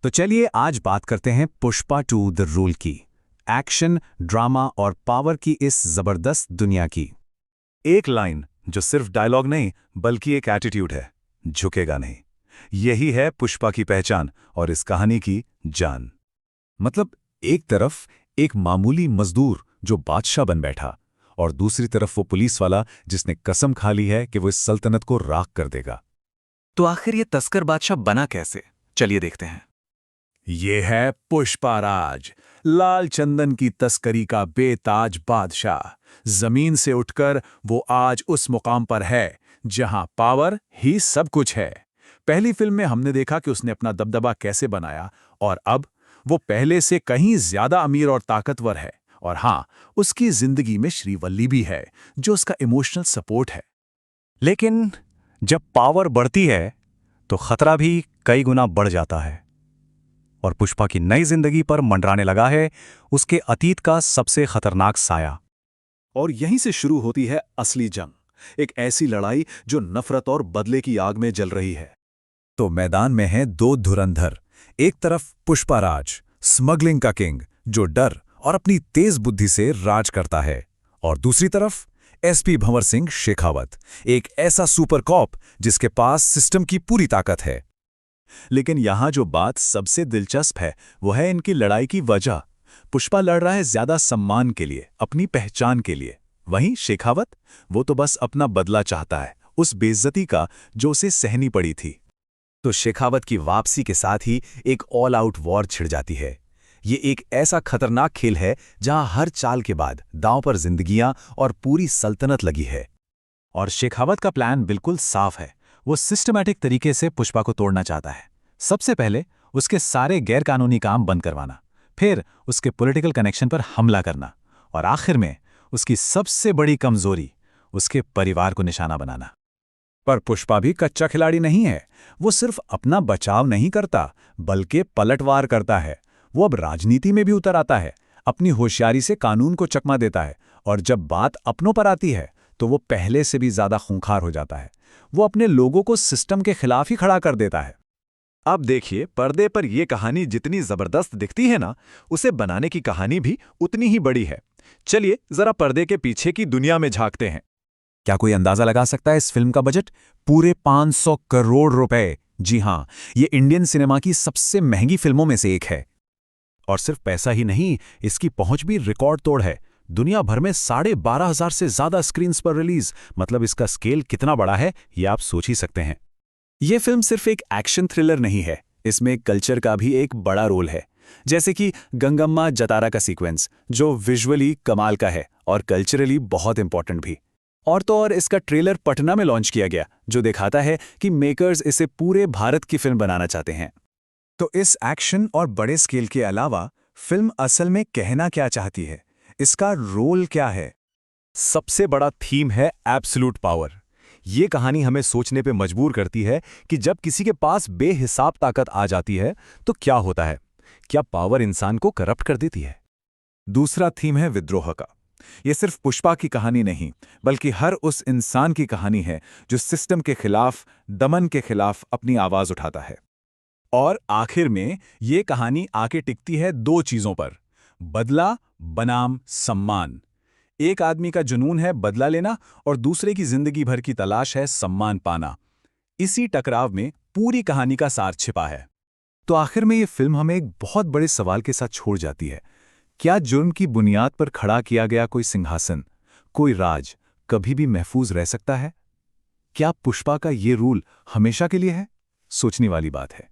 तो चलिए आज बात करते हैं पुष्पा 2 द रूल की, एक्शन, ड्रामा और पावर की इस जबरदस्त दुनिया की। एक लाइन जो सिर्फ डायलॉग नहीं बल्कि एक एटीट्यूड है, झुकेगा नहीं। यही है पुष्पा की पहचान और इस कहानी की जान। मतलब एक तरफ एक मामूली मजदूर जो बादशाह बन बैठा और दूसरी तरफ वो पुलिस वाला जिसने कसम खा ली है कि वो इस सल्तनत को राख कर देगा। तो आखिर ये तस्कर बादशाह बना कैसे? चलिए देखते हैं। ये है पुष्पा राज, लाल चंदन की तस्करी का बेताज बादशाह। जमीन से उठकर वो आज उस मुकाम पर है जहां पावर ही सब कुछ है। पहली फिल्म में हमने देखा कि उसने अपना दबदबा कैसे बनाया और अब वो पहले से कहीं ज्यादा अमीर और ताकतवर है। और हां, उसकी जिंदगी में श्रीवल्ली भी है जो उसका इमोशनल सपोर्ट है। लेकिन जब पावर बढ़ती है तो खतरा भी कई गुना बढ़ जाता है और पुष्पा की नई जिंदगी पर मंडराने लगा है उसके अतीत का सबसे खतरनाक साया। और यहीं से शुरू होती है असली जंग, एक ऐसी लड़ाई जो नफरत और बदले की आग में जल रही है। तो मैदान में हैं दो धुरंधर। एक तरफ पुष्पा राज, स्मगलिंग का किंग जो डर और अपनी तेज बुद्धि से राज करता है, और दूसरी तरफ एसपी भंवर सिंह शेखावत, एक ऐसा सुपर कॉप जिसके पास सिस्टम की पूरी ताकत है। लेकिन यहां जो बात सबसे दिलचस्प है वो है इनकी लड़ाई की वजह। पुष्पा लड़ रहा है ज्यादा सम्मान के लिए, अपनी पहचान के लिए। वहीं शेखावत, वो तो बस अपना बदला चाहता है उस बेइज्जती का जो उसे सहनी पड़ी थी। तो शेखावत की वापसी के साथ ही एक ऑल आउट वॉर छिड़ जाती है। ये एक ऐसा खतरनाक खेल है जहां हर चाल के बाद दांव पर जिंदगियां और पूरी सल्तनत लगी है। और शेखावत का प्लान बिल्कुल साफ है। वो सिस्टमैटिक तरीके से पुष्पा को तोड़ना चाहता है। सबसे पहले उसके सारे गैरकानूनी काम बंद करवाना, फिर उसके पॉलिटिकल कनेक्शन पर हमला करना और आखिर में उसकी सबसे बड़ी कमजोरी, उसके परिवार को निशाना बनाना। पर पुष्पा भी कच्चा खिलाड़ी नहीं है। वो सिर्फ अपना बचाव नहीं करता बल्कि पलटवार करता है। वो अब राजनीति में भी उतर आता है, अपनी होशियारी से कानून को चकमा देता है, और जब बात अपनों पर आती है तो वो पहले से भी ज्यादा खूंखार हो जाता है। वो अपने लोगों को सिस्टम के खिलाफ ही खड़ा कर देता है। अब देखिए, पर्दे पर यह कहानी जितनी जबरदस्त दिखती है ना, उसे बनाने की कहानी भी उतनी ही बड़ी है। चलिए जरा पर्दे के पीछे की दुनिया में झांकते हैं। क्या कोई अंदाजा लगा सकता है इस फिल्म का बजट? पूरे 500 करोड़ रुपए। जी हां, ये इंडियन सिनेमा की सबसे महंगी फिल्मों में से एक है। और सिर्फ पैसा ही नहीं, इसकी पहुंच भी रिकॉर्ड तोड़ है। दुनिया भर में 12,500 से ज्यादा स्क्रीन्स पर रिलीज। मतलब इसका स्केल कितना बड़ा है ये आप सोच ही सकते हैं। ये फिल्म सिर्फ एक एक्शन थ्रिलर नहीं है, इसमें कल्चर का भी एक बड़ा रोल है। जैसे कि गंगम्मा जतारा का सीक्वेंस जो विजुअली कमाल का है और कल्चरली बहुत इंपॉर्टेंट भी। और तो और इसका ट्रेलर पटना में लॉन्च किया गया जो दिखाता है कि मेकर्स इसे पूरे भारत की फिल्म बनाना चाहते हैं। तो इस एक्शन और बड़े स्केल के अलावा फिल्म असल में कहना क्या चाहती है, इसका रोल क्या है? सबसे बड़ा थीम है एब्सोल्यूट पावर। ये कहानी हमें सोचने पे मजबूर करती है कि जब किसी के पास बेहिसाब ताकत आ जाती है तो क्या होता है। क्या पावर इंसान को करप्ट कर देती है? दूसरा थीम है विद्रोह का। यह सिर्फ पुष्पा की कहानी नहीं बल्कि हर उस इंसान की कहानी है जो सिस्टम के खिलाफ, दमन के खिलाफ अपनी आवाज उठाता है। और आखिर में ये कहानी आके टिकती है दो चीजों पर, बदला बनाम सम्मान। एक आदमी का जुनून है बदला लेना और दूसरे की जिंदगी भर की तलाश है सम्मान पाना। इसी टकराव में पूरी कहानी का सार छिपा है। तो आखिर में ये फिल्म हमें एक बहुत बड़े सवाल के साथ छोड़ जाती है। क्या जुर्म की बुनियाद पर खड़ा किया गया कोई सिंहासन, कोई राज कभी भी महफूज रह सकता है? क्या पुष्पा का ये रूल हमेशा के लिए है? सोचने वाली बात है।